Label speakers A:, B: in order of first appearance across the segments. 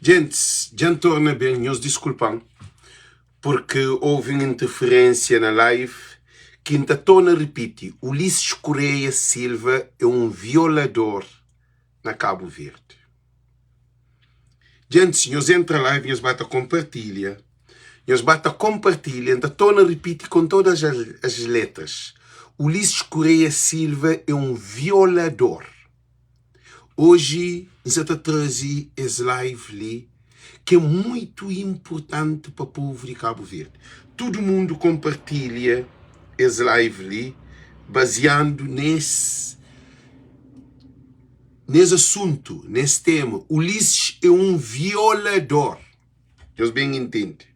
A: Gente, já torna bem, nos desculpam, porque houve uma interferência na live que ainda torna repite. Ulisses Correia Silva é um violador na Cabo Verde. Gente, se nós entra na live, nós bata compartilha, ainda torna repite com todas as letras. Ulisses Correia Silva é um violador. Hoje, nós vamos trazer esse live ali, que é muito importante para o povo de Cabo Verde. Todo mundo compartilha esse live ali, baseando nesse assunto, nesse tema. Ulisses é um violador. Vocês bem entendem.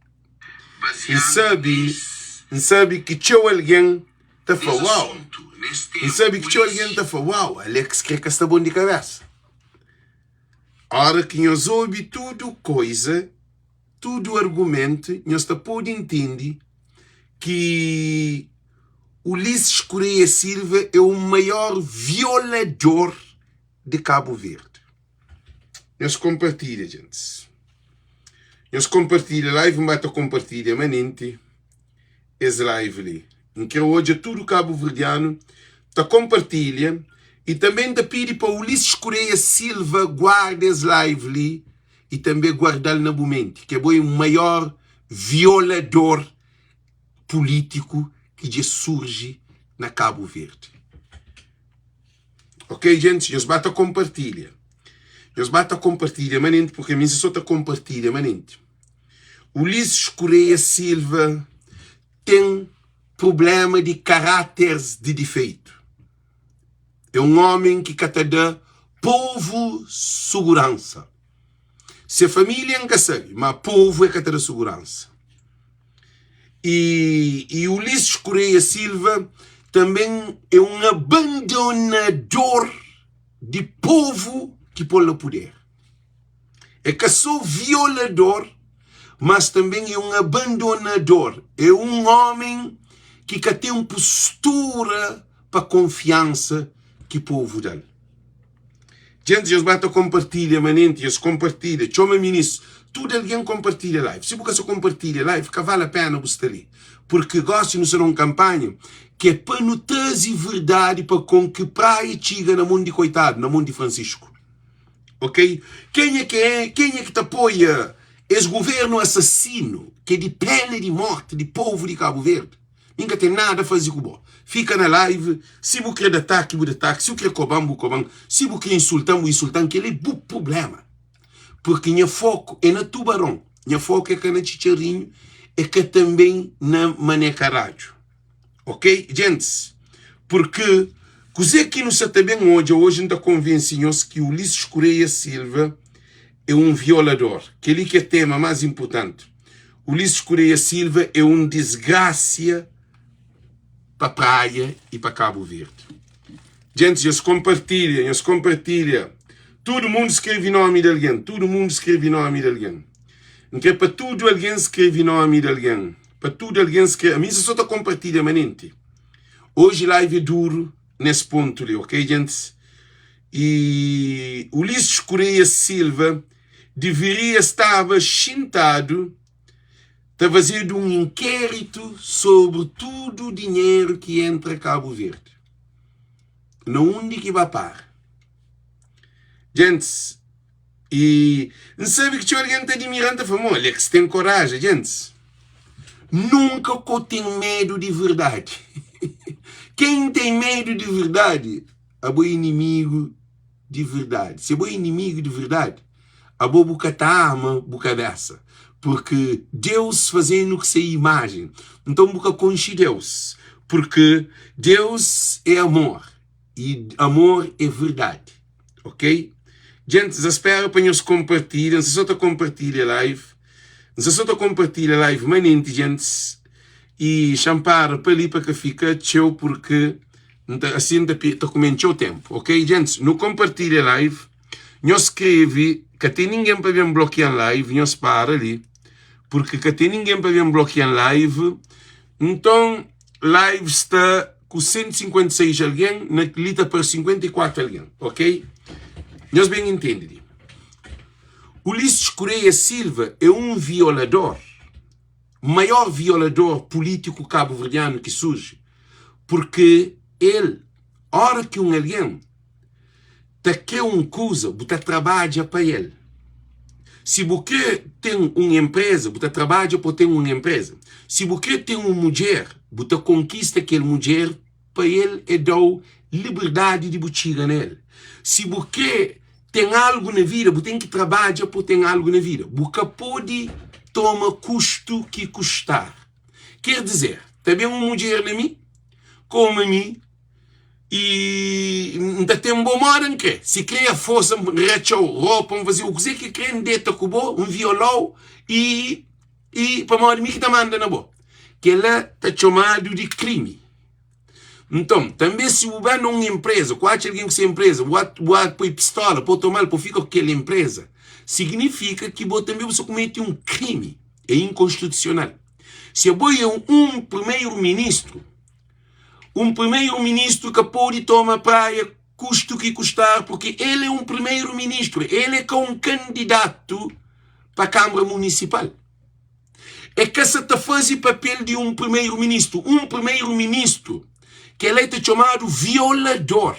A: E sabe que tinha alguém que fala, uau. E sabe que tinha alguém que fala, uau, Alex quer que está bom de cabeça. A hora que nós ouvimos tudo argumento, nós podemos entender que Ulisses Correia Silva é o maior violador de Cabo Verde. Nós compartilha, gente. Nós compartilha live, mata compartilha, manente, esse live ali. Em que hoje tudo Cabo Verdeano está compartilha. E também te pedi para Ulisses Correia Silva guarde esse live ali e também guardá-lo na mente, que é o maior violador político que já surge na Cabo Verde. Ok, gente? Nós bata compartilha. Manente, porque a mim só está compartilha, manente. Ulisses Correia Silva tem problema de caráteres de defeito. É um homem que quer dar povo segurança. Se a família não sabe, mas povo é que tem segurança. E Ulisses Correia Silva também é um abandonador de povo que põe no poder. É que só violador, mas também é um abandonador. É um homem que tem uma postura para confiança que o povo dá. Gente, eles batem compartilha, manente, eles compartilham. Chama ministro, tudo alguém compartilha live. Se você compartilha live, que vale a pena você ali. Porque gosto de ser uma campanha que é para não trazer verdade para com que praia chega na mão de coitado, na mão de Francisco. Ok? Quem é que te apoia esse governo assassino, que é de pena de morte de povo de Cabo Verde? Nunca tem nada a fazer com o Fica na live, se você quer ataque, se você quer cobrar, se você quer insultar, que ele é o problema. Porque minha foco é na Tubarão, minha foco é que na Chicharrinho, é que também na Maneca Rádio. Ok, gente? Porque, coisa que não se também hoje não está convencido que o Ulisses Correia Silva é um violador, que ele que é o tema mais importante. O Ulisses Correia Silva é um desgraça para a praia e para Cabo Verde. Gente, eles compartilham. Todo mundo escreve nome de alguém. Não é para tudo alguém escreve nome de alguém. Para tudo alguém escreve. A mim só está compartilha, manente. Hoje live é duro nesse ponto ali, ok, gente? E Ulisses Correia Silva deveria estar sentado está fazendo um inquérito sobre todo o dinheiro que entra a Cabo Verde. Não onde que vai parar. Gente, e não sabe que tinha alguém que está admirando a famosa. Olha que se tem coragem, gente. Nunca que eu tenho medo de verdade. Quem tem medo de verdade é o inimigo de verdade. Se é o inimigo de verdade, a boca ama a cabeça. Porque Deus fazendo que seja imagem. Então, boca conche Deus. Porque Deus é amor. E amor é verdade. Ok? Gente, espero para nós compartilhar. Não se só compartilha live. Não se só compartilha live, manente, gente. E champar para ali para que fica tchau, porque assim está comendo o tempo. Ok, gente? Não compartilha live. Não escreve que tem ninguém para ver bloquear live. Não para ali. Porque que tem ninguém para ver bloquear live. Então, live está com 156 alguém, na lista para 54 alguém, ok? Nós bem entendemos. Ulisses Correia Silva é um violador, o maior violador político cabo-verdiano que surge, porque ele, hora que um alguém te quer uma coisa, você trabalha para ele. Se você tem uma empresa, você trabalha para ter uma empresa. Se você tem uma mulher, você conquista aquela mulher para ele e dá liberdade de botiga nele. Se você tem algo na vida, você tem que trabalhar para ter algo na vida. Você pode tomar custo que custar. Quer dizer, também uma mulher na mim, como a mim, e ainda tem um bom modo em que se cria força, rechou, roupa, um vazio, o que quer deta cubo, um violão e para modo mim que está mandando na boa. Que ela está chamado de crime. Então, também se o bem não é empresa, quase alguém que é empresa, põe pistola, pode tomar, pode ficar com aquela empresa, significa que também você comete um crime. É inconstitucional. Se eu é um primeiro-ministro que pode tomar praia, custo que custar, porque ele é um primeiro-ministro, ele é um candidato para a Câmara Municipal. É que essa está fazendo papel de um primeiro-ministro que ele é chamado violador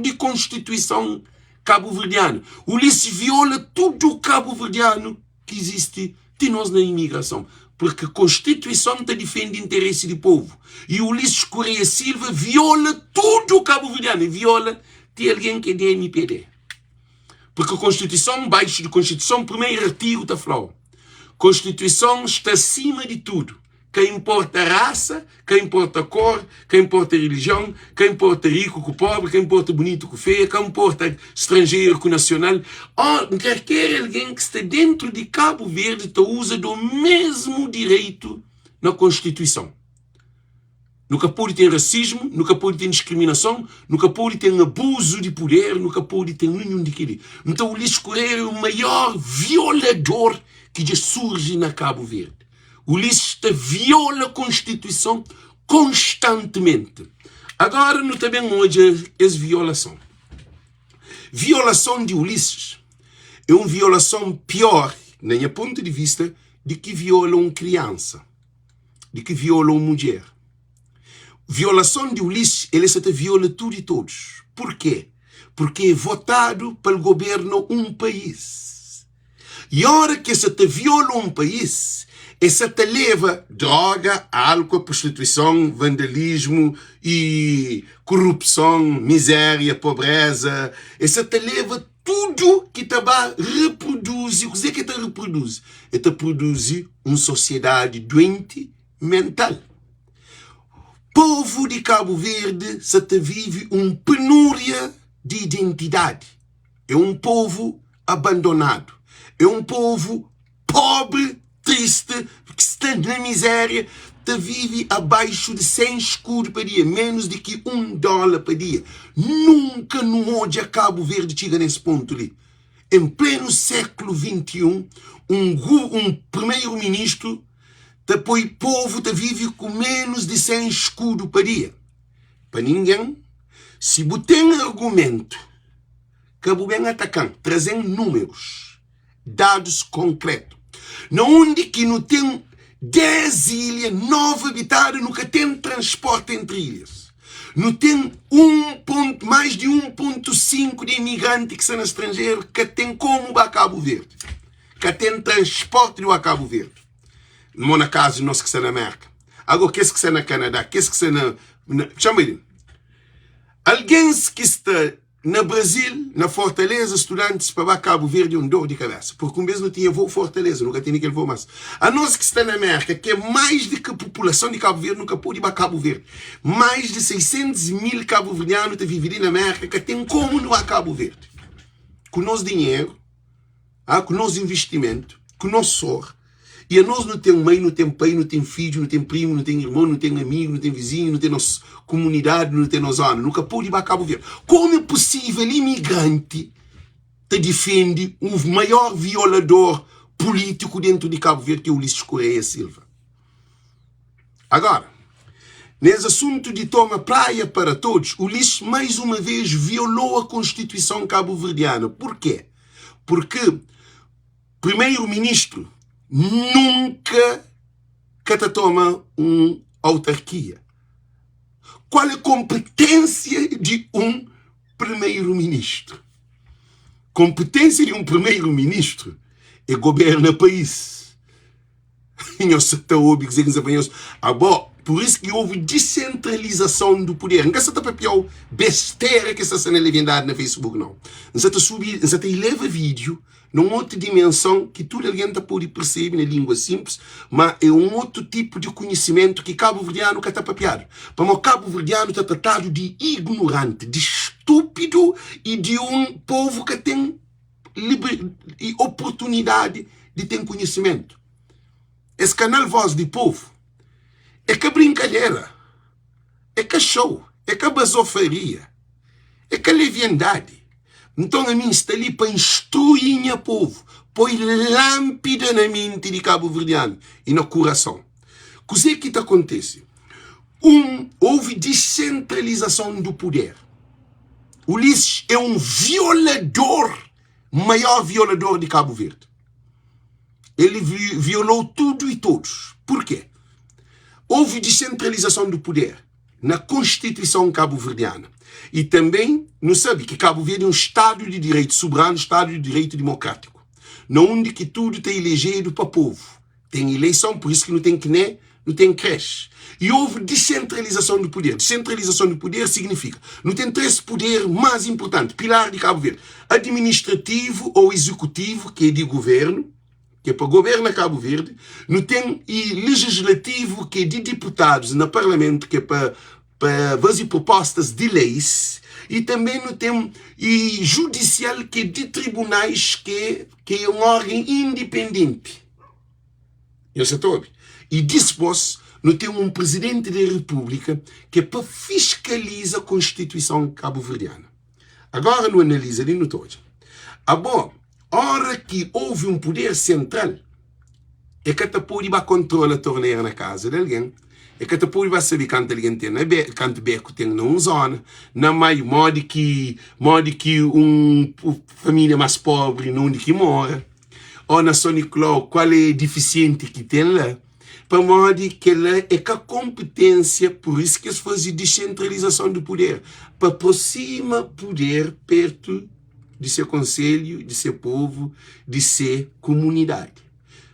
A: de Constituição cabo-verdiana. Ulisses viola tudo o cabo-verdiano que existe de nós na imigração. Porque a Constituição está defende o interesse do povo. E Ulisses Correia Silva viola tudo o cabo-verdiano. E viola de alguém que é de MPD. Porque a Constituição, baixo da Constituição, primeiro artigo está falando. Constituição está acima de tudo. Quem importa a raça, quem importa a cor, quem importa a religião, quem importa rico com pobre, quem importa bonito com feio, quem importa estrangeiro com nacional. Qualquer alguém que está dentro de Cabo Verde usa do mesmo direito na Constituição. Nunca pode ter racismo, nunca pode ter discriminação, nunca pode ter abuso de poder, nunca pode ter nenhum daquilo. Então o Ulisses Correia é o maior violador que já surge na Cabo Verde. Ulisses viola a Constituição constantemente. Agora, não também hoje essa violação. Violação de Ulisses é uma violação pior, na minha ponto de vista, de que viola uma criança, de que viola uma mulher. Violação de Ulisses, ele se viola tudo e todos. Por quê? Porque é votado pelo governo um país. E a hora que se viola um país, essa te leva droga, álcool, prostituição, vandalismo e corrupção, miséria, pobreza. Essa te leva tudo que te reproduz. O que é que te reproduz? É te produzir uma sociedade doente mental. Povo de Cabo Verde se te vive uma penúria de identidade. É um povo abandonado. É um povo pobre, triste, que está na miséria, te vive abaixo de 100 escudos por dia, menos de que $1 por dia. Nunca no hoje a Cabo Verde chega nesse ponto ali. Em pleno século XXI, um primeiro-ministro, depois o povo te vive com menos de 100 escudos por dia. Para ninguém, se você tem argumento, que você vem atacando, trazendo números, dados concretos, onde que não tem 10 ilhas, 9 habitadas, nunca tem transporte entre ilhas. Não tem mais de 1,5 de imigrantes que são estrangeiros, que tem como para Cabo Verde. Que tem transporte do Cabo Verde. Não na casa nosso que está na América. Agora, o que está na Canadá? O que está na... Chama ele. Alguém que está na Brasil, na Fortaleza, estudantes para Cabo Verde, dor de cabeça. Porque um mês não tinha voo Fortaleza, nunca tinha aquele voo mais. A nós que está na América, que é mais do que a população de Cabo Verde, nunca pôde ir para Cabo Verde. Mais de 600 mil cabo-verdianos que vivem na América, que tem como não há Cabo Verde. Com o nosso dinheiro, com o nosso investimento, com o nosso sor. E a nós não tem mãe, não tem pai, não tem filho, não tem primo, não tem irmão, não tem amigo, não tem vizinho, não tem nossa comunidade, não tem nossa zona. Nunca pôde ir para Cabo Verde. Como é possível imigrante te defende o maior violador político dentro de Cabo Verde, que é o Ulisses Correia Silva? Agora, nesse assunto de toma praia para todos, Ulisses mais uma vez violou a Constituição cabo-verdiana. Por quê? Porque primeiro-ministro nunca toma uma autarquia. Qual é a competência de um primeiro-ministro? Competência de um primeiro-ministro é governar o país. Por isso que houve descentralização do poder. Não está para pior besteira que está sendo legendada no Facebook, não. Não está leva vídeo numa outra dimensão que toda alguém pode perceber na língua simples, mas é um outro tipo de conhecimento que cabo-verdiano está papiado. Para o cabo-verdiano está tratado de ignorante, de estúpido e de um povo que tem oportunidade de ter conhecimento. Esse canal Voz do Povo é que brincadeira, é que show, é que basofaria, é que leviandade. Então a mim está ali para instruir o povo, põe lâmpada na mente de cabo-verdiano e no coração. O que acontece? Houve descentralização do poder. Ulisses é um violador, maior violador de Cabo Verde. Ele violou tudo e todos. Por quê? Houve descentralização do poder na Constituição cabo-verdiana. E também, não sabe que Cabo Verde é um Estado de direito soberano, Estado de direito democrático. Onde que tudo está elegido para o povo. Tem eleição, por isso que não tem CNE, não tem creche. E houve descentralização do poder. Descentralização do poder significa, não tem três poderes mais importantes, pilar de Cabo Verde. Administrativo ou executivo, que é de governo, que é para governar Cabo Verde, não tem e legislativo, que é de deputados no Parlamento, que é para fazer propostas de leis, e também não tem e judicial, que é de tribunais, que é um órgão independente. E depois, não tem um presidente da República, que é para fiscalizar a Constituição cabo-verdiana. Agora não analisa ali no todo. Bom, hora que houve um poder central, é que tu pode controlar a torneira na casa de alguém, é que tu pode saber quanto alguém tem, quanto beco tem numa zona, na mais modo que uma família mais pobre onde que mora, ou na Sony Clau, qual é deficiente que tem lá, para modo que ela é com a competência, por isso que se faz descentralização do poder, para aproximar poder perto de ser conselho, de ser povo, de ser comunidade.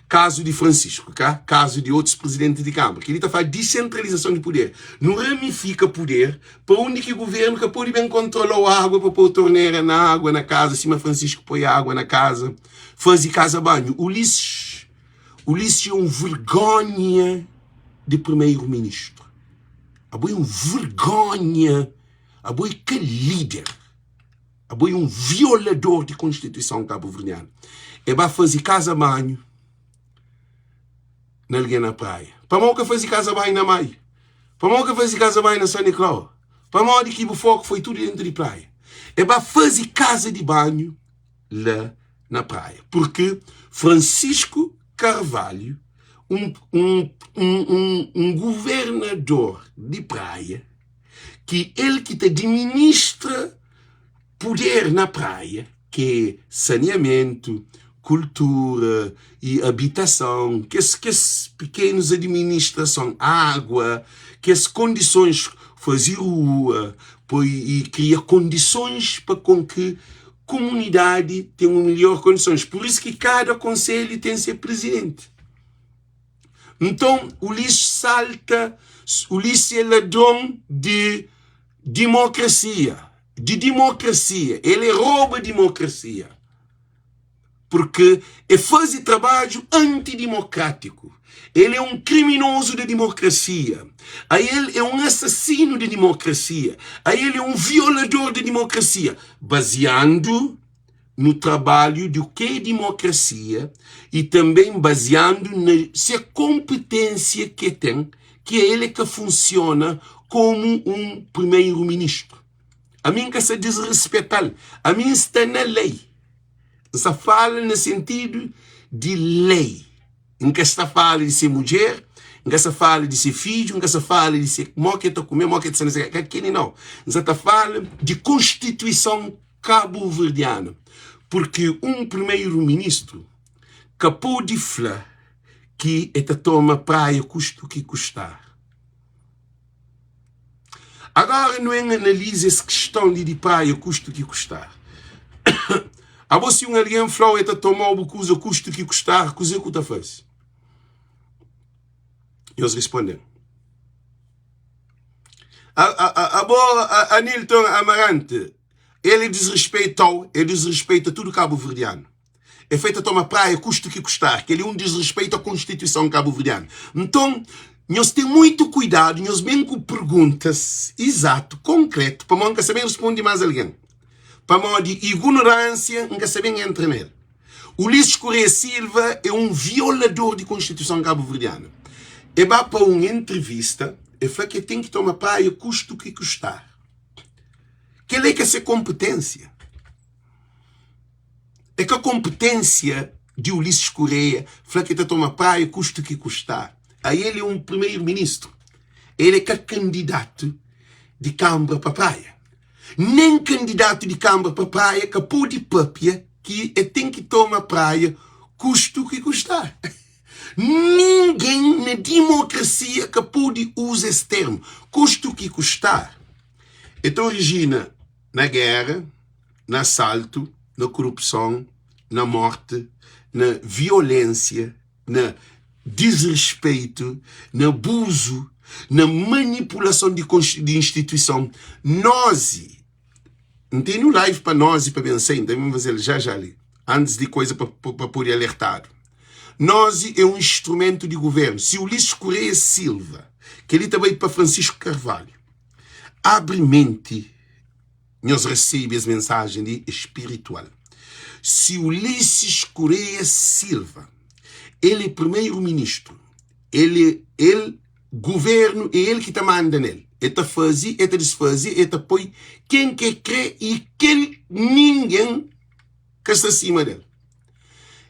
A: Caso de Francisco, caso de outros presidentes de Câmara, que ele está fazendo descentralização de poder. Não ramifica poder para onde que o governo que pode bem controlar a água para pôr torneira na água na casa, se Francisco põe água na casa, faz casa-banho. Ulisses é um vergonha de primeiro-ministro. É um vergonha, é que líder. É um violador de Constituição cabo-verdiana. Vai fazer casa-banho na alguém na praia. Para mal que fazer casa-banho na Maia. Para mal que fazer casa-banho na São Nicolau. Para mal de que o foco foi tudo dentro de praia. Vai fazer casa de banho lá na praia. Porque Francisco Carvalho, um governador de praia, que ele que te administra poder na praia, que é saneamento, cultura e habitação, que as pequenas administração, água, que as condições, fazer rua, e criar condições para com que a comunidade tenha melhor condições. Por isso que cada conselho tem seu presidente. Então, Ulisses é ladrão de democracia. Ele rouba a democracia. Porque ele faz trabalho antidemocrático. Ele é um criminoso da democracia. Aí ele é um assassino da democracia. Aí ele é um violador da democracia. Baseando no trabalho do que é democracia e também baseando na sua competência que tem, que é ele que funciona como um primeiro-ministro. A mim que se desrespeitar, a mim está na lei. Se fala no sentido de lei. Em que se fala de ser mulher, em que se fala de ser filho, em que se fala de ser moqueta comer, moqueta sem aquele não. Se fala de Constituição cabo-verdiana. porque primeiro-ministro capô de falar que toma praia custo que custar. Agora não analisa essa questão de praia custo que custar. A você alguém falou tomar o custo que custar, que você que faz? Eles respondem. A Nilton Amarante, ele desrespeita tudo cabo-verdiano. É feito a tomar praia, custo que custar, que ele desrespeita a Constituição cabo-verdiana. Então, nós temos muito cuidado, nós bem com perguntas exato, concreto, para não saber responder mais alguém. Para não de ignorância, não saber entrar nele. Ulisses Correia Silva é violador da Constituição cabo-verdiana. E vai para uma entrevista, e fala que tem que tomar praia, custo que custar. Que ele é que essa competência? É que a competência de Ulisses Correia fala que toma praia, custo que custar. Aí ele é primeiro-ministro. Ele é que é candidato de Câmara para praia. Nem candidato de Câmara para praia que pode papia que tem que tomar praia, custo que custar. Ninguém na democracia que pode usar esse termo, custo que custar. Então origina na guerra, no assalto, na corrupção, na morte, na violência, na desrespeito, no abuso, na manipulação de instituição. Nós, não tem no live para nós e para pensar, vamos fazer já ali, antes de coisa para poder alertar. Nós é um instrumento de governo. Se Ulisses Correia Silva, que ele também para Francisco Carvalho, abre mente, nós recebemos as mensagens de espiritual. Se Ulisses Correia Silva, ele é primeiro-ministro, ele governo, é ele que está mandando nele. Ele faz, ele desfaz, ele põe quem quer crer e quem ninguém que está acima dele.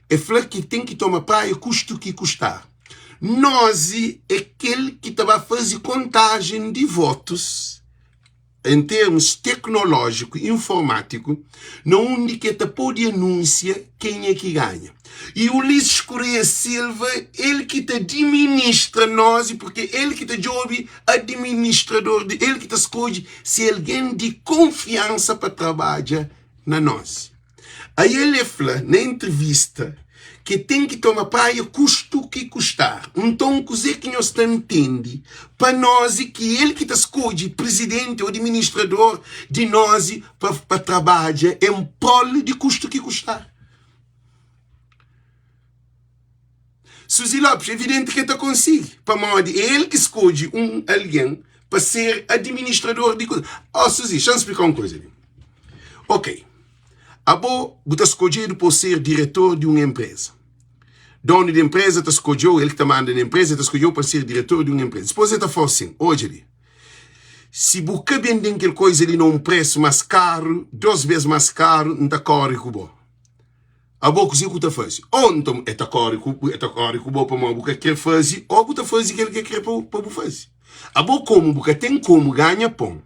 A: É falar que tem que tomar praia, custo que custar. Nós é aquele que estava a fazer contagem de votos em termos tecnológico, informático, na única que pode anunciar quem é que ganha. E o Ulisses Correia Silva, ele que te administra nós, porque ele que te joga administrador, ele que te escolhe se alguém de confiança para trabalhar na nós. Aí ele fala na entrevista que tem que tomar praia custo que custar. Então, coisa que nós entende para nós que ele que te escolhe presidente ou administrador de nós para trabalhar em prol de custo que custar. Suzy Lopes, evidente que ele consegue. Para modo, é ele que escolhe alguém para ser administrador de coisas. Suzy, deixa eu explicar uma coisa. Ok. Você escolhido por ser diretor de uma empresa. Dono de empresa te escolheu, ele que te manda na empresa, te escolheu para ser diretor de uma empresa. Depois ele te fala assim, hoje, se você vende aquela coisa ali num preço mais caro, 2 vezes mais caro, não está corre com bom. A boa coisa que você faz. Ou então, é corre com bom para você quer fazer, ou você faz aquilo que quer para você fazer. A boa como, você tem como ganhar pão.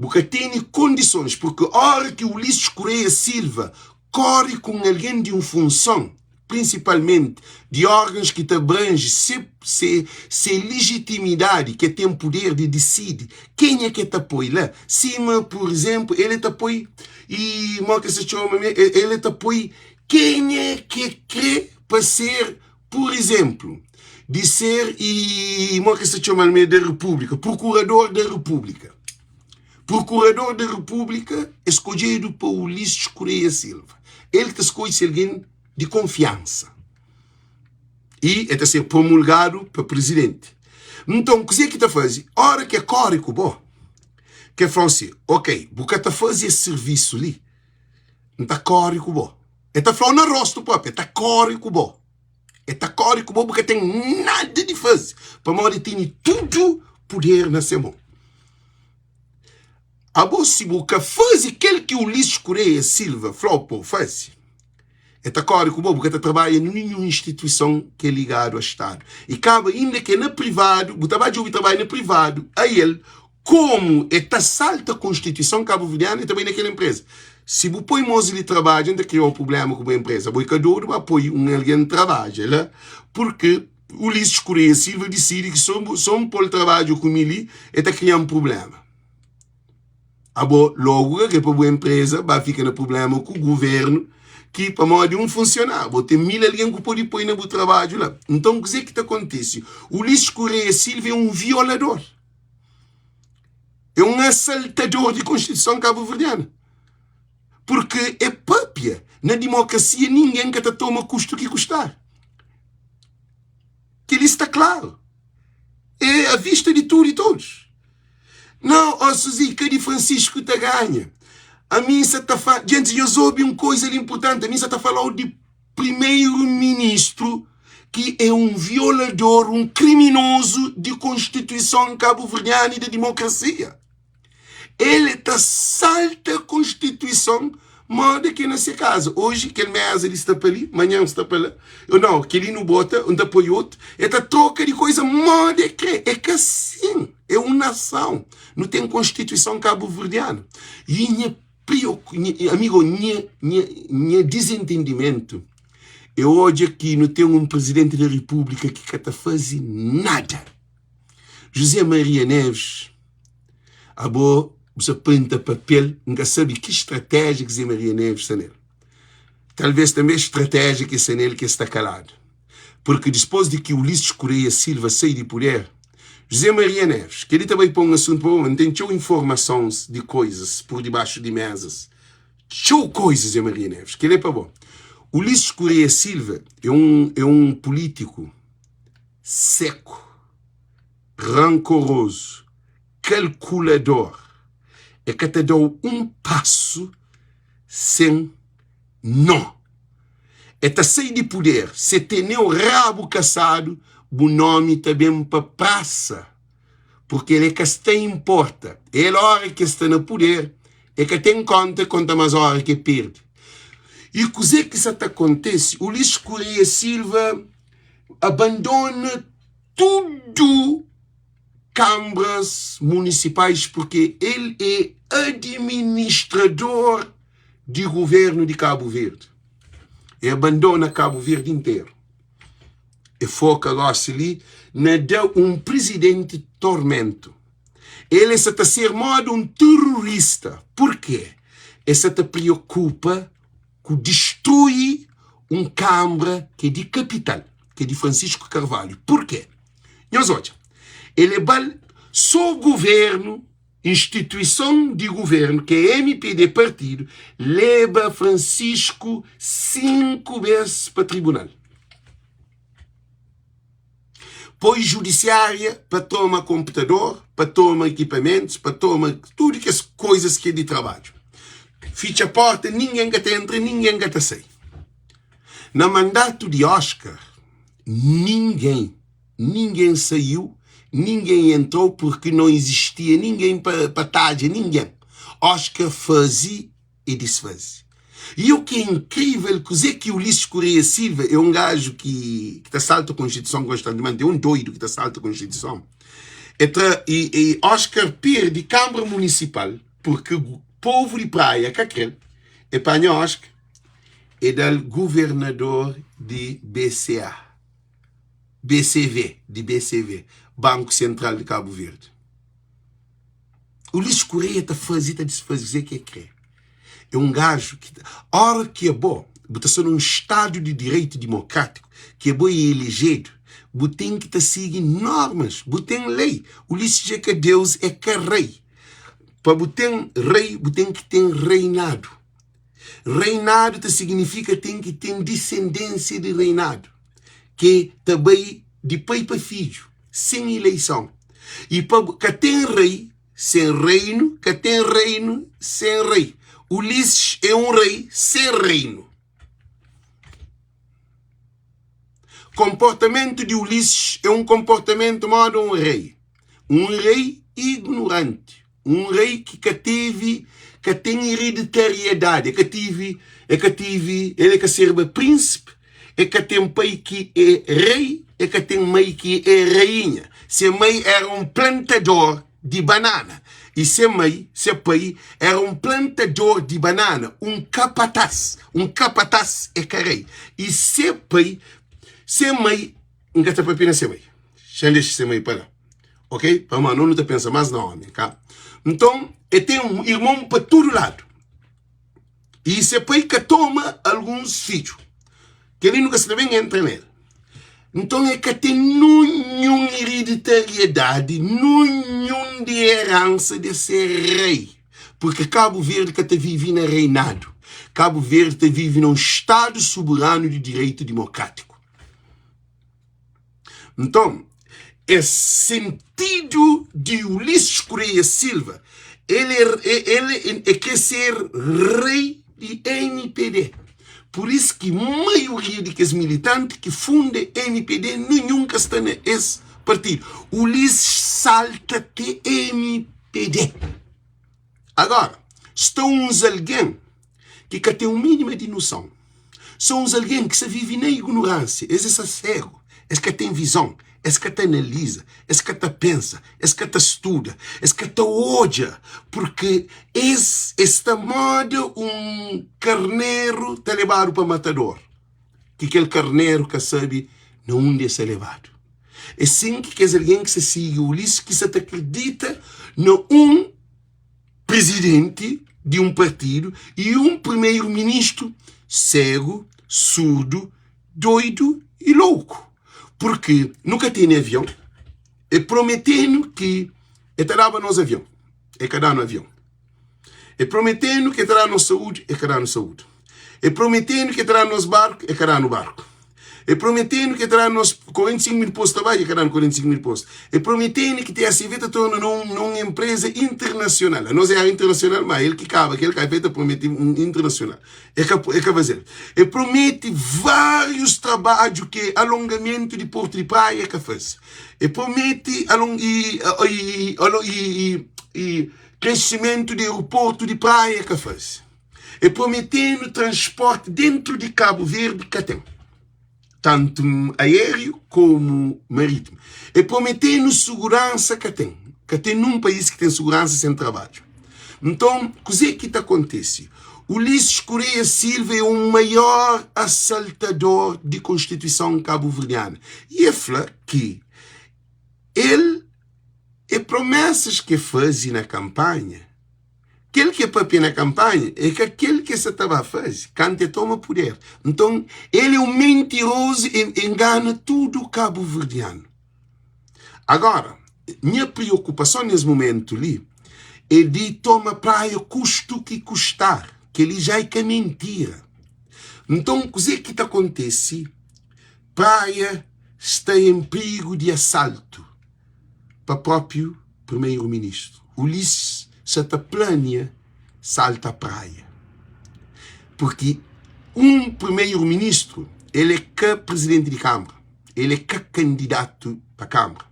A: Porque tem condições, porque a hora que o Ulisses Correia Silva corre com alguém de uma função, principalmente de órgãos que te abrangem, se legitimidade, que tem poder de decidir quem é que te apoia lá. Cima, por exemplo, ele te apoia, e ele te apoia quem é que quer para ser, por exemplo, de ser, da República, procurador da República. Procurador da República escolhido por Ulisses Correia Silva. Ele que escolhe ser alguém de confiança. E é ser promulgado para presidente. Então, o que é que está fazendo? A hora que é córico, bom, que é assim, ok, porque está fazendo esse serviço ali, não está córico, bom. Ele está falando no rosto próprio, está córico, bom. Ele está córico, bom, porque tem nada de fazer. Para modo tem tudo poder na sua mão. A você que faz aquilo que o Ulisses Correia Silva falou por fazer. É claro que o bobo que trabalha em nenhuma instituição que é ligado ao Estado. E cabe ainda que no privado, o trabalho no privado, a ele, como salta a Constituição cabo-verdiana e também naquela empresa. se você põe moço de trabalho, ainda criou um problema com a empresa, você cada hora apoia alguém que trabalha, né? Porque o Ulisses Correia Silva decide que só por trabalho com ele, está criando um problema. Logo que para a empresa vai ficar no problema com o governo, que para modo de um funcionário, vou ter 1000 alguém que pode pôr no trabalho lá. Então, o que é que acontece? O Ulisses Correia Silva é um violador. É um assaltador de Constituição cabo-verdiana. Porque é própria. Na democracia, ninguém que te toma custo que custar. Que ele está claro. É à vista de tudo e todos. Não, ó Suzy, que de Francisco te ganha. A mim você está falando... Gente, eu soube uma coisa importante. A mim você está falando de primeiro-ministro que é um violador, um criminoso de Constituição cabo-verdiana e de democracia. Ele está salta a Constituição, modo que nesse caso, hoje, que ele está para ali, amanhã está para lá, não, que ele não bota, onde apoia outro, ele troca de coisa, modo que é que assim, é uma nação, não tem Constituição cabo-verdiana. E amigo, minha desentendimento, eu hoje aqui não tenho um presidente da República que está fazendo nada. José Maria Neves, você pinta papel, nunca sabe que estratégia que José Maria Neves está nele. Talvez também estratégia que está nele que está calado. Porque depois de que o Ulisses Correia Silva saiu de poder, José Maria Neves, que ele também põe um assunto para o homem, tem informações de coisas por debaixo de mesas. Coisas, José Maria Neves, que ele é para bom. Ulisses Correia Silva é um político seco, rancoroso, calculador. É que te deu um passo sem não. É que sair de poder, se tem o rabo caçado, o nome também para praça. Porque ele é que está importa. Ele, a hora que está no poder, é que tem conta mais a hora que perde. E o que isso acontece? O Ulisses Correia Silva abandona tudo câmaras municipais porque ele é administrador de governo de Cabo Verde. E abandona Cabo Verde inteiro. E foca ali na um presidente tormento. Ele está a ser modo um terrorista. Por quê? Ele se preocupa com destruir câmara que é de capital, que é de Francisco Carvalho. Por quê? Nós olha, ele é só governo, instituição de governo, que é MPD partido, leva Francisco 5 vezes para tribunal. Põe judiciária para tomar computador, para tomar equipamentos, para tomar tudo que as coisas que é de trabalho. Fecha a porta, ninguém que entra, ninguém que sai. No mandato de Oscar, ninguém saiu, ninguém entrou porque não existia ninguém para tarde, ninguém. Oscar fazia e desfazia. E o que é incrível, que o Ulisses Correia Silva é um gajo que está salta a Constituição constantemente, é um doido que está salta a Constituição. E Oscar perde Câmara Municipal porque o povo de praia, que aquele, é para Oscar, é do governador de BCV, Banco Central de Cabo Verde. O Ulisses Correia está fazendo, desfazer que é que é um gajo que, a hora que é bom, você num Estado de direito democrático, que é bom e elegido, você tem que estar seguindo normas, você tem lei. O Ulisses é que Deus é que é rei. Para você ter rei, você tem que ter reinado. Reinado significa que tem que ter descendência de reinado, que também de pai para filho, sem eleição. E para que tem rei, sem reino, que tem reino, sem rei. Ulisses é um rei sem reino. Comportamento de Ulisses é um comportamento modo um rei. Um rei ignorante. Um rei que tem hereditariedade. Ele é que serve príncipe. É que tem um pai que é rei. É que tem mãe que é rainha. Se a mãe era um plantador de banana e seu pai era um plantador de banana, um capataz é carei. E seu mãe, engata papina seu mãe. Já deixa seu mãe para lá. Ok? Para mano, não te pensa mais não, homem, tá? Então, ele tem um irmão para todo lado. E seu pai que toma alguns filhos, que ele nunca se deve entrar nele. Então é que tem nenhuma hereditariedade, nenhuma de herança de ser rei. Porque Cabo Verde que vive no reinado. Cabo Verde vive num Estado soberano de direito democrático. Então, é sentido de Ulisses Correia Silva, ele quer ser rei de MPD. Por isso que a maioria dos militantes que fundam MPD nunca está nesse partido. Ulisses salta de MPD. Agora, estão uns alguém que tem um mínimo de noção. São uns alguém que se vive na ignorância. Esse é cego. Esse que tem visão. Esse que te analisa. Esse que te pensa. Esse que te estuda. Esse que te olha. Porque esta moda um carneiro te levado para matador. Que aquele carneiro que sabe não é ser levado. É assim que é alguém que se siga o Ulisses, que se acredita no um presidente de um partido e um primeiro-ministro cego, surdo, doido e louco. Porque nunca tem avião, e prometendo que estará nos avião, e cadê no avião. E prometendo que estará na saúde, e cadê na saúde. E prometendo que estará nos barcos, e cadê no barco. E prometendo que estará nos 45 mil postos de trabalho, e cadê no 45 mil postos. E prometendo que a civeta torna numa empresa internacional. Não é internacional, mas ele que acaba feita promete internacional. É que fazer. E promete vários trabalhos que alongamento de porto de praia que faz. E promete crescimento de aeroporto de praia que faz. E prometendo transporte dentro de Cabo Verde que tem. Tanto aéreo como marítimo. E prometendo segurança que tem num país que tem segurança sem trabalho. Então, o que acontece? Ulisses Correia Silva é o maior assaltador de Constituição cabo-verdiana. E é que ele é promessas que fazia na campanha. Aquele que é papel na campanha é que aquele que se estava a fazer, quando toma poder. Então, ele é um mentiroso e engana tudo o cabo-verdiano. Agora, minha preocupação nesse momento ali é de tomar praia custo que custar, que ele já é que é mentira. Então, o que acontece? Praia está em perigo de assalto para o próprio primeiro-ministro. Ulisses Santa Plânia salta a praia. Porque um primeiro-ministro, ele é que presidente de Câmara, ele é que candidato para a Câmara,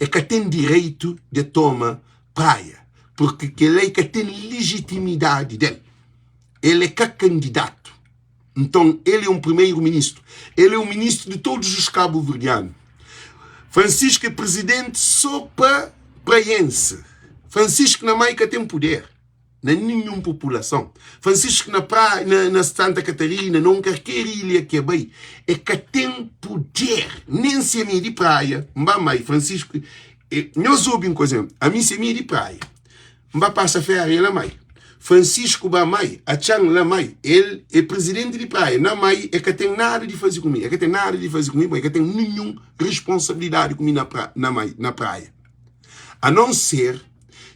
A: é que tem direito de tomar praia, porque ele é que tem legitimidade dele. Ele é que candidato. Então, ele é um primeiro-ministro. Ele é um ministro de todos os cabo-verdianos. Francisco é presidente só para praiense. Francisco na Maica tem poder, na nenhuma população. Francisco na praia, na Santa Catarina, não qualquer ilha que é bem, é que tem poder. Nem se é minha de praia, mãe, Francisco, nós soube uma coisa, a mim se é minha de praia, mba passa ferro lá mãe. Francisco Bamai, a Chang Lamai, ele é presidente de praia, na mãe é que tem nada de fazer comigo, é que tem nada de fazer comigo, é que tem nenhuma responsabilidade comigo na praia. A não ser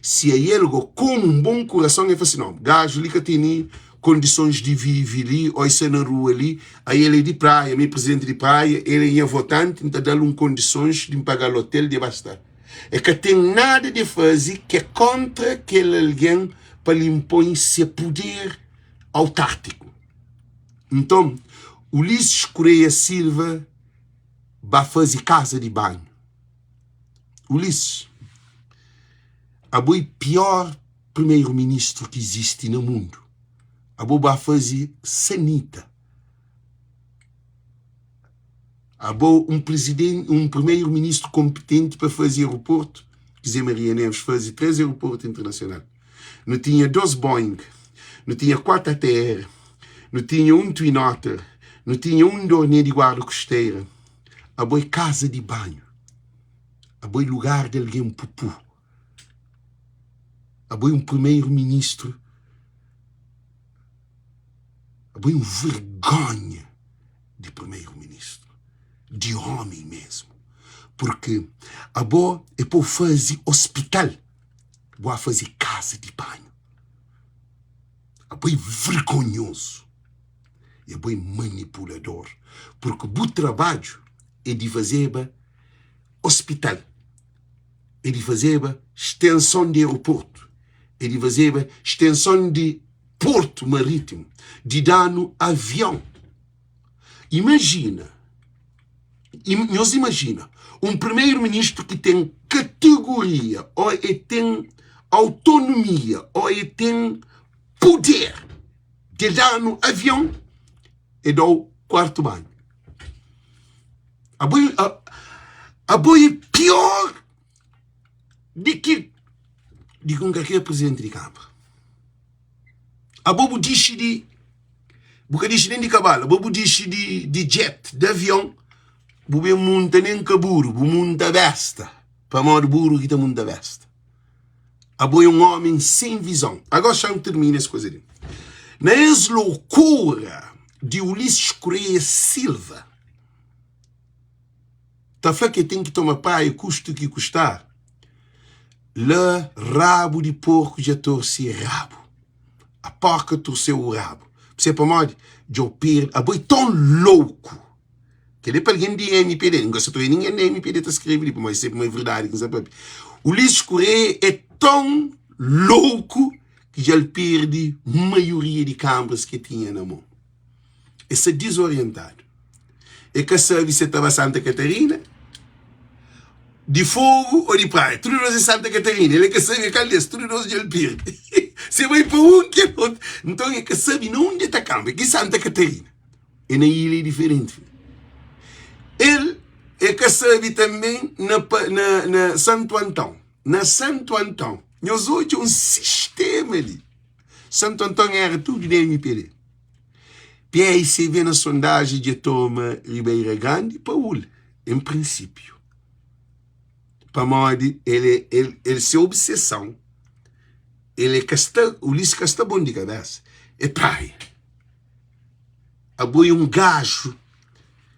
A: se ele com um bom coração e fala assim, não, gajo ali que tem condições de viver ali, ou ser na rua ali, aí ele é de praia, meu presidente de praia, ele é votante, então dá-lhe condições de pagar o hotel de bastar. É que tem nada de fazer que é contra aquele alguém para lhe impor seu poder autárquico. Então, Ulisses Correia Silva vai fazer casa de banho. Ulisses, a boa pior primeiro-ministro que existe no mundo. A boa vai fazer sanita. A boa um presidente, um primeiro-ministro competente para fazer aeroporto, José Maria Neves fazia 3 aeroportos internacionais. Não tinha 2 Boeing, não tinha 4 ATR, não tinha 1 Twin Otter, não tinha 1 Dornier de guarda costeira. A boa casa de banho, a boa lugar de alguém pupu, a boa primeiro-ministro, a boa vergonha de primeiro-ministro, de homem mesmo. Porque a boa é para fazer hospital, boa fazer casa de banho. A boa é vergonhoso, e a boa é manipulador, porque o trabalho é de fazer hospital, é de fazer extensão de aeroporto, é de fazer extensão de porto marítimo, de dar no avião. Imagina, um primeiro-ministro que tem categoria, ou tem autonomia, ou tem poder de dar no avião e dar o quarto banho. A boia é pior do que qualquer presidente de Câmara. A bobo diz de bocadinho nem de cavalo, a bobo diz de jet, de avião, bobo monta nem caburo, bobo monta besta, para modo burro que está monta besta. A boia é um homem sem visão. Agora já termina essa coisa ali. Na ex-loucura de Ulisses Correia Silva, tá falando que tem que tomar pai, custo que custar. Le rabo de porco já torce rabo. A porca torceu o rabo. Você para modo de opir, a boi tão louco. Que ele para alguém de MPD, não gosta de ninguém de MPD está escrevendo, mas sempre uma verdade. Ulisses Correia é tão louco que já perde a maioria de câmaras que tinha na mão. Esse desorientado. É que sabe se estava Santa Catarina, de fogo ou de praia. Tudo nós em Santa Catarina. Ele é que sabe a caldeira, tudo nós já perde. Você vai para um que é outro. Então é que sabe não onde está a câmara, que Santa Catarina. E na ilha é diferente. Ele é que sabe também na Santo Antão. Na Santo Antão. Nós hoje um sistema ali. Santo Antão era tudo de MPD. E aí você vê na sondagem de Toma Ribeira Grande e Paul, em princípio. Para modo, ele se obsessão. Ele é Ulisses Casta bom de cabeça. É praia. A boi é um gajo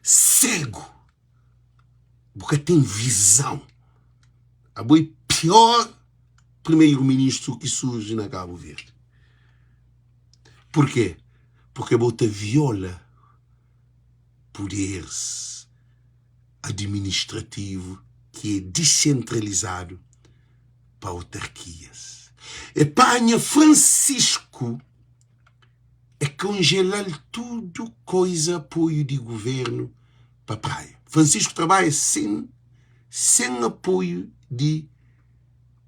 A: cego. Porque tem visão. A boi pior primeiro-ministro que surge na Cabo Verde. Por quê? Porque a bota viola poderes administrativo que é descentralizado para autarquias. E Panha Francisco é congelar tudo coisa apoio de governo para a praia. Francisco trabalha sem apoio de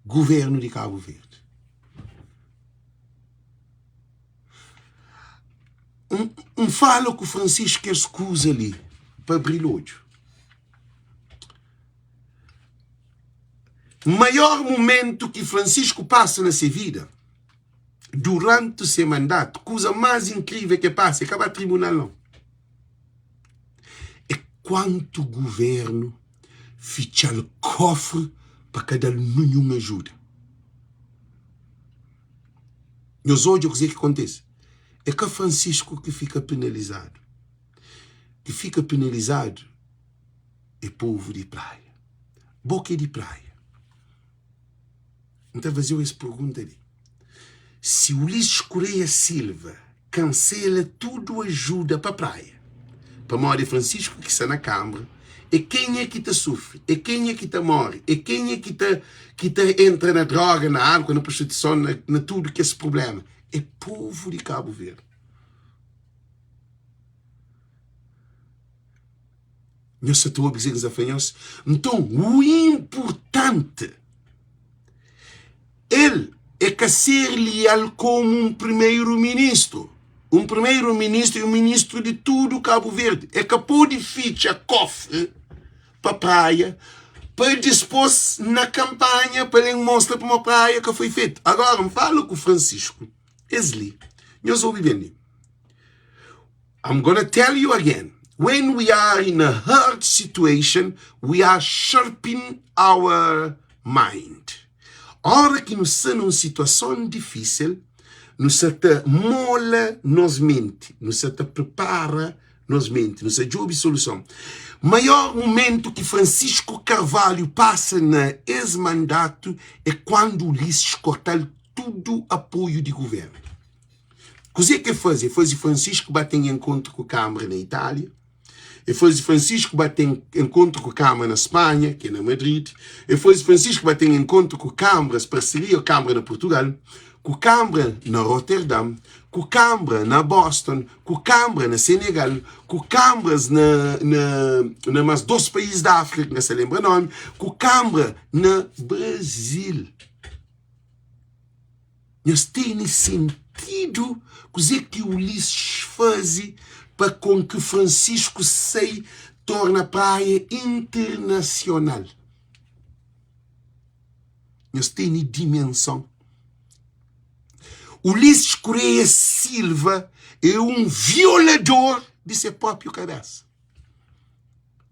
A: governo de Cabo Verde. Fala que o Francisco quer escusa ali para abrir o olho. O maior momento que Francisco passa na sua vida, durante o seu mandato, coisa mais incrível que passa, é acabar tribunal não. É quanto o governo ficha o cofre para cada nenhuma ajuda. Nós hoje o que acontece? É que Francisco que fica penalizado. Que fica penalizado é povo de praia. Boca de praia. Então, fazer essa pergunta ali. Se Ulisses Correia Silva cancela tudo ajuda para a praia, para morar de Francisco que está na Câmara, e quem é que te sofre? E quem é que te morre? E quem é que te entra na droga, na álcool, na prostituição, na tudo que é esse problema? É povo de Cabo Verde. Nós estou a dizer desafanhosos. Então, o importante, ele é que ser leal como um primeiro-ministro. Um primeiro-ministro e um ministro de tudo Cabo Verde. É que pode fichar cofre para a praia, para dispor na campanha para ele mostrar para uma praia que foi feito. Agora, me fala com o Francisco. Esli, eu sou bem. I'm going to tell you again. When we are in a hard situation, we are sharpening our mind. A hora que nos estamos numa situação difícil, nos mola nos mente, nos prepara nos mente, nos ajuda a solução. Maior momento que Francisco Carvalho passa na ex-mandato é quando Ulisses cortar tudo apoio de governo. Così que fazia? Fazia Francisco bater em encontro com a Câmara na Itália, e fazia Francisco bater em encontro com a Câmara na Espanha, que é na Madrid, e fazia Francisco bater em encontro com a Câmara, as parcerias com a Câmara na Portugal, com a Câmara na Rotterdam, com a Câmara na Boston, com a Câmara na Senegal, com câmaras na mais 2 países da África, que não se lembra o nome, com a Câmara na Brasil. Nós temos sentido coisa que Ulisses fazia para com que Francisco se torne a praia internacional. Nós temos dimensão. Ulisses Correia Silva é um violador de seu próprio cabeça.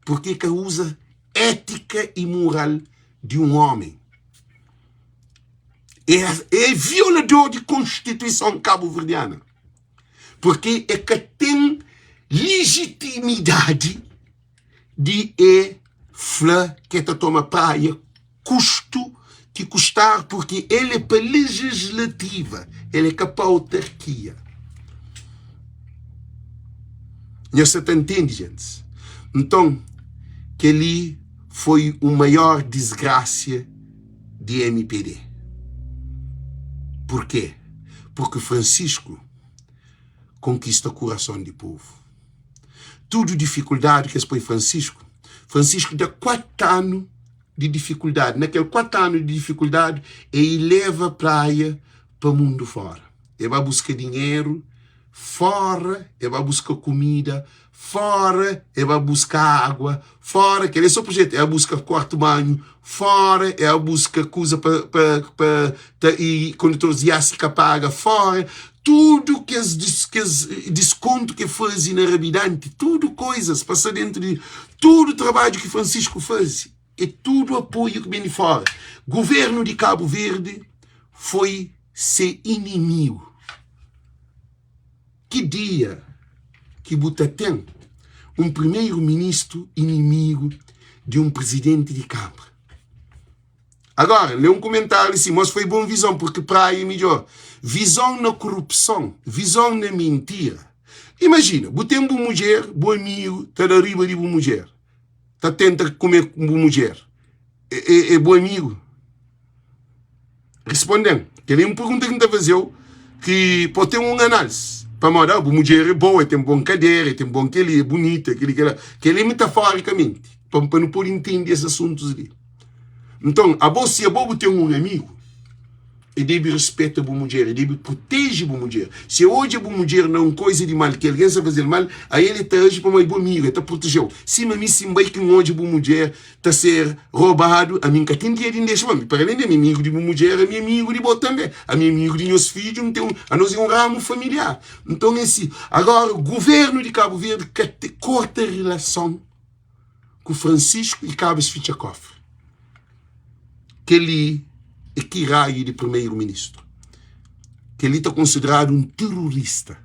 A: Porque que usa ética e moral de um homem. É violador de Constituição cabo-verdiana. Porque é que tem legitimidade de falar que toma praia custo que custar, porque ele é para legislativa, ele é para a autarquia. Você entende, gente? Então, que ali foi o maior desgraça de MPD. Por quê? Porque Francisco conquista o coração do povo. Tudo dificuldade que foi Francisco dá 4 anos de dificuldade. Naqueles 4 anos de dificuldade, ele leva a praia para o mundo fora. Ele vai buscar dinheiro fora, ele vai buscar comida fora, ele vai buscar água fora, que ele é só projeto, ele busca quarto banho fora, ele busca coisa para e condutores de ácica paga fora. Tudo que as desconto que fazia na Rabidante, tudo coisas passa dentro de tudo trabalho que Francisco fazia. E tudo apoio que vem de fora. Governo de Cabo Verde foi ser inimigo. Que dia que tem um primeiro-ministro inimigo de um presidente de Câmara? Agora, lê um comentário assim, mas foi boa visão, porque praia é melhor. Visão na corrupção, visão na mentira. Imagina, botemos uma mulher, bom amigo, está na riba de uma mulher. Está tenta comer com uma mulher. É bom amigo? Respondendo. Que ele me pergunta que está a fazer, que pode ter uma análise. Para mandar, a mulher é boa, tem bom cadeira, tem bom que ele é bonita, que ele é metaforicamente, para não poder entender esses assuntos ali. Então, se a boa ter um amigo, ele deve respeitar a mulher, ele deve proteger a mulher. Se hoje a mulher não é uma coisa de mal, que alguém sabe fazer mal, aí ele está hoje para uma boa amiga, está protegendo. Se a mim se vai que hoje a mulher está a ser roubado, a mim que tem dinheiro em deixar, para além de meu amigo de mulher, é meu amigo de boa também. A meu amigo de meus filhos, a nós é um ramo familiar. Então, assim, agora, o governo de Cabo Verde corta a relação com Francisco e Cabas Fichacofre. Que ele é que raio de primeiro-ministro. Que ele está considerado um terrorista.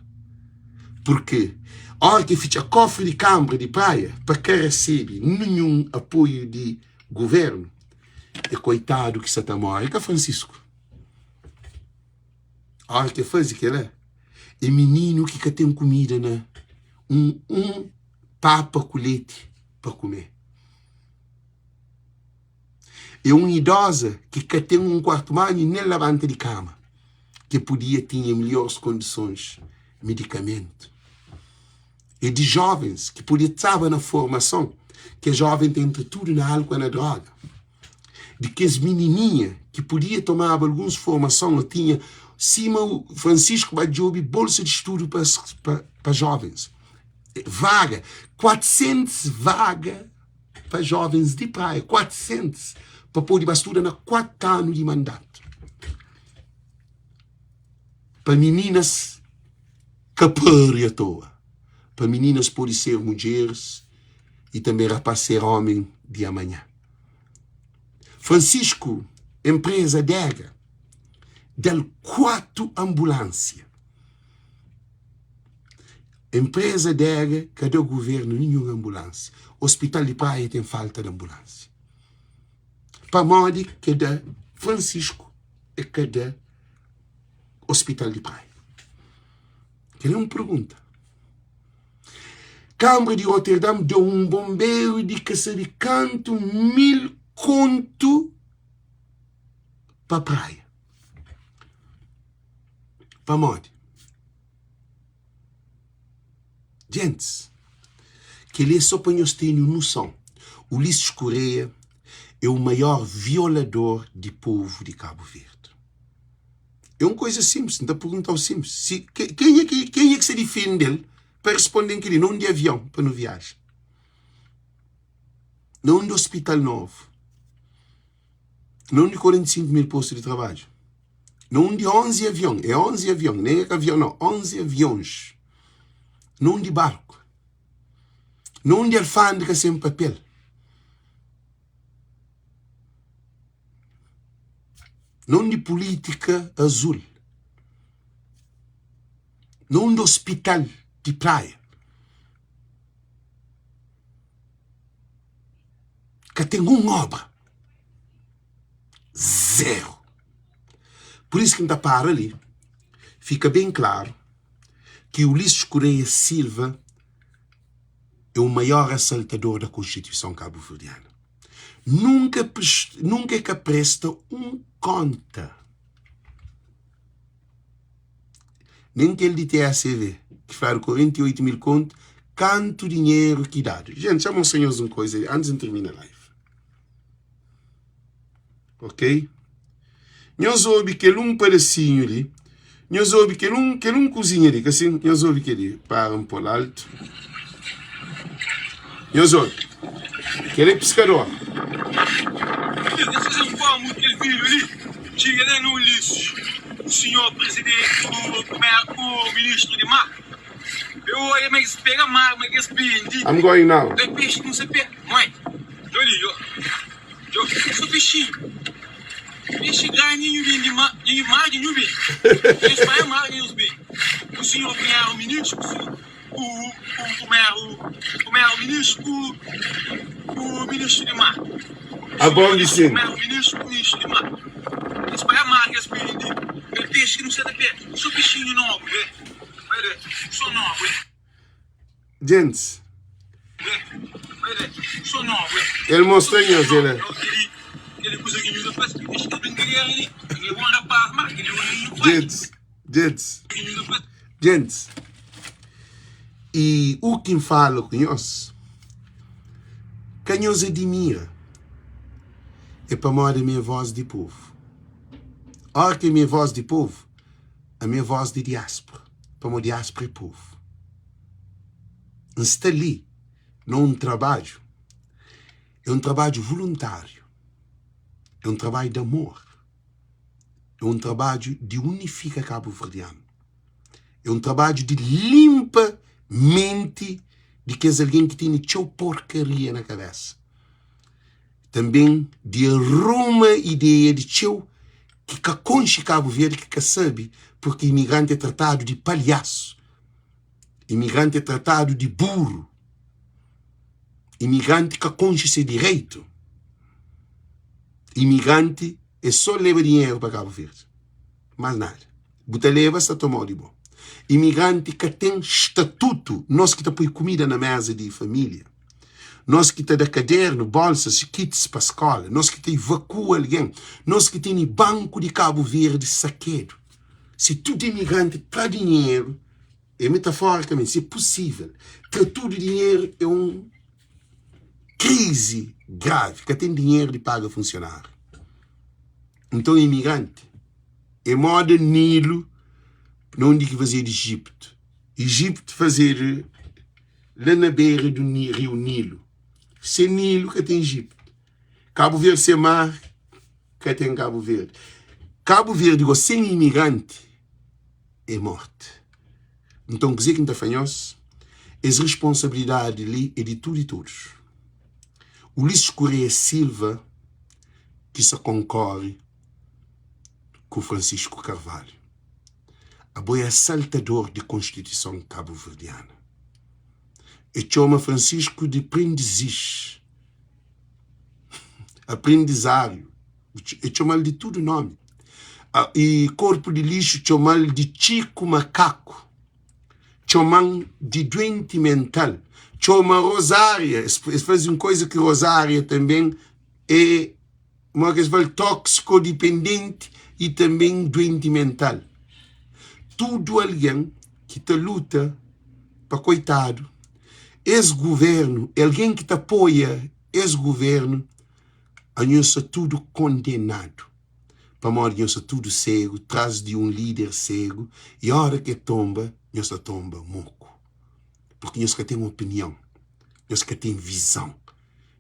A: Porque a hora que fica cofre de Câmara de praia, para que recebe nenhum apoio de governo, é coitado que se está morrendo. É Francisco. A hora que faz aquilo é menino que tem comida, né? Um papa com leite para comer. É uma idosa que tem um quarto banho nem levanta de cama, que podia ter melhores condições, medicamento. E de jovens que podia estar na formação, que a jovem tem entre tudo na álcool e na droga. De que as menininhas que podia tomar algumas formações, tinha cima o Francisco Badjobi, bolsa de estudo para jovens. Vaga, 400 vagas para jovens de praia, 400, para pôr de bastura na 4 anos de mandato. Para meninas que à toa. Para meninas podem ser mulheres e também rapaz ser homem de amanhã. Francisco, empresa dega, del 4 ambulância. Empresa dega, cadê o governo? Nenhuma ambulância. Hospital de praia tem falta de ambulância. Para modo que da Francisco e que da Hospital de praia. Que não pergunta. Câmara de Rotterdam deu bombeiro de que se de canto 1000 conto para praia. Para modo. Gente, que ele só para nós terem noção. Ulisses Correia é o maior violador de povo de Cabo Verde. É uma coisa simples, não está a perguntar ao simples. Quem é que se defende dele para responder que ele não de avião para não viajar? Não de hospital novo. Não de 45 mil postos de trabalho. Não de 11 aviões. É 11 aviões, nem é que avião não. 11 aviões. Não de barco. Não de alfândega sem papel. Não de política azul. Não de hospital de praia. Que tem uma obra. Zero. Por isso que ainda para ali. Fica bem claro que Ulisses Correia Silva é o maior assaltador da Constituição cabo-verdiana. Nunca que presta conta. Nem que ele de TACV, que faz 48 mil contos, quanto dinheiro que dá. Gente, já mostrei-vos uma coisa antes de terminar a live. Ok? Nós ouvimos que um pedacinho ali. Nós ouvimos que um cozinha ali. Que assim, nós ouvimos que ele para um por alto. Nós ouvimos que ele é pescador.
B: Vocês não falam que ele vive ali? Chega lá no Ulisses, o senhor presidente, o ministro de mar. Eu olhei, mas pega mar, mas que espendi.
A: I'm going now.
B: É peixe que não se pega. Mãe, olha, eu sou peixinho. Peixe ganha de mar, de nuvem. Eles vai mar, eles bem. O senhor o ministro, o ministro, o ministro de mar.
A: A bom de sim.
B: O ministro de mar. Eles vai amar, eles bem. É peixe que não se pé. Sou peixinho novo, velho. Sou novo,
A: Gente.
B: Sou novo,
A: ele mostrou em nós, ele.
B: Ele coisa que me faz, deixa eu brincar ali. Ele é um rapaz, mas ele é um
A: Gente. E o que fala com nós, que nós admira, é para morar a minha voz de povo. A hora que a minha voz de povo, a minha voz de diáspora, para uma diáspora é povo. Não está ali, não é um trabalho. É um trabalho voluntário. É um trabalho de amor. É um trabalho de unificar cabo-verdiano. É um trabalho de limpa mente de que és alguém que tem tchau porcaria na cabeça. Também de arruma ideia de tchau que conche Cabo Verde que sabe porque imigrante é tratado de palhaço. Imigrante é tratado de burro. Imigrante que conche seu direito. Imigrante é só leva dinheiro para Cabo Verde. Mais nada. Bota leva, está tomando de bom. Imigrante que tem estatuto. Nós que põe comida na mesa de família. Nós que dá caderno, bolsas, kits para a escola. Nós que evacua alguém. Nós que tem banco de Cabo Verde saqueiro. Se tudo imigrante traz dinheiro, é metaforicamente, se é possível, ter tudo dinheiro é uma crise grave, que tem dinheiro de pagar funcionário. Então, imigrante, é moda Nilo, não de que fazer de Egito. Egito fazer lá na beira do rio Nilo. sem Nilo que tem Egito. Cabo Verde sem mar que tem Cabo Verde. Cabo Verde, digo, sem imigrante, é morte. Então, dizer que não está fanhoso, é responsabilidade ali é de tudo e todos. Ulisses Correia Silva, que se concorre com Francisco Carvalho. A boia saltador de Constituição cabo-verdiana. E chama Francisco de aprendizário. E chama de tudo nome. E corpo de lixo chama de Chico Macaco. Chama de doente mental. Chama Rosária. Eles fazem coisa que Rosária também é uma questão tóxico-dependente e também doente mental. Tudo alguém que te luta para coitado. Esse governo, alguém que te apoia, esse governo, a nós é tudo condenado. Para morrer, nós é tudo cego, traz de um líder cego, e a hora que tomba, nós tomba moco. Porque nós que tem opinião, nós que tem visão,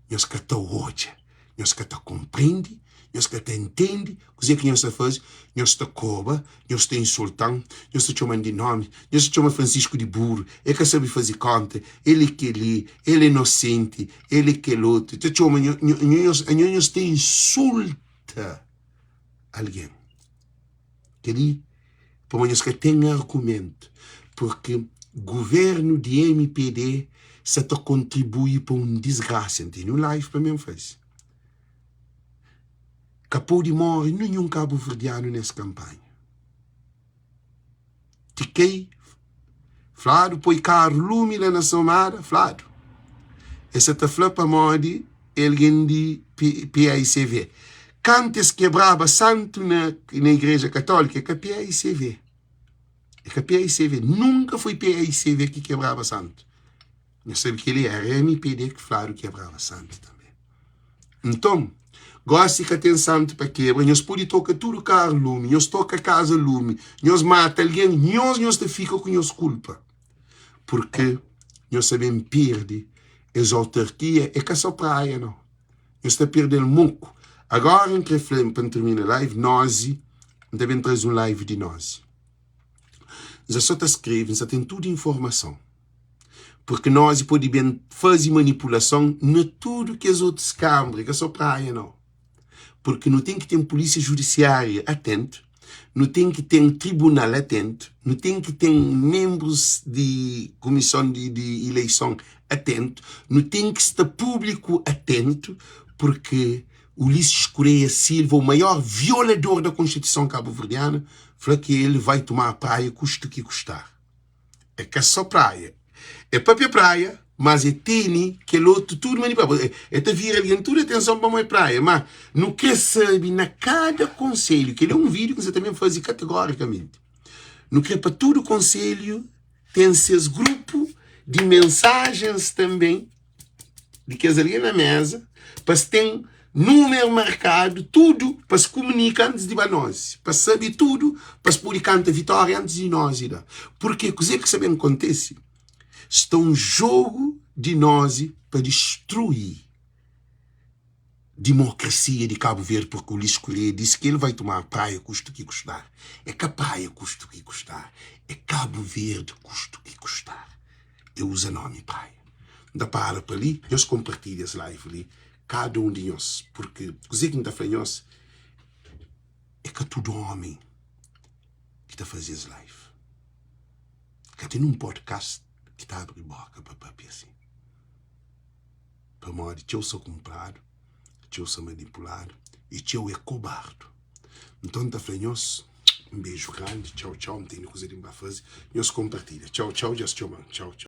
A: nós que te olha, nós que te compreende, nós que te entende, o que nós faz, nós te cobra, nós te insultam, nós te chamam de nome, nós te chamam Francisco de burro, é que sabe fazer conta, ele que lê, ele é inocente, ele que luta, te chama, nós te insulta alguém. Que ali, para nós que tem argumento, porque governo de MPD se te contribui para um desgraça, entende? Um live para mim faz. Capô de morrer nenhum cabo-verdiano nessa campanha. Tiquei, Flávio, põe carro, lume lá na Somara, Flávio. Essa te flá para morrer, alguém de PAICV. Cantes quebrava santo na igreja católica, que é PAICV. É que a PAICV nunca foi PAICV que quebrava santo. Eu sei que ele era MPD que Flávio quebrava santo também. Então, gosta que tem santo para quebra, nós podemos tocar tudo carro lume, nós toca casa lume, nós mata alguém, nós te fica com nós culpa. Porque nós sabemos perder as autarquias, é que só praia, não. Nós está perdendo muito. Agora, entre frente, para terminar a live, nós devemos trazer um live de nós. Já só te escreve, já tem tudo informação. Porque nós podemos fazer manipulação não tudo que as outras câmaras, que é só praia, não. Porque não tem que ter polícia judiciária atento, não tem que ter tribunal atento, não tem que ter membros de comissão de eleição atento, não tem que estar público atento, porque Ulisses Correia Silva, o maior violador da Constituição cabo-verdiana, falou que ele vai tomar a praia custe o que custar. É que é só praia. É própria praia, mas é tênis, que é outro, tudo manipulado. É te vir alguém, tudo atenção para a praia, mas não quer saber, na cada conselho, que ele é um vídeo que você também faz categoricamente. Não quer para todo conselho, tem seus grupos de mensagens também, de que as ali na mesa, para se tem número marcado, tudo para se comunicar antes de nós, para saber tudo, para se poder cantar vitória antes de nós. Porque coisa que sabemos acontece, está um jogo de nós para destruir a democracia de Cabo Verde, porque o Ulisses Correia disse que ele vai tomar a praia custo que custar. É que a praia custo que custar, é Cabo Verde custo que custar. Eu uso o nome praia. Da para ali, nós compartilhamos essa live ali, cada um de nós, porque o que está falando é que todo homem que está fazendo essa live, que tem um podcast que está a abrir boca para papi assim. Para morrer, eu sou comprado, eu sou manipulado e eu é cobarde. Então está falando um beijo grande, tchau, tchau, não tem coisa de fazer, nós compartilha. Tchau, tchau, just tchau, tchau, tchau.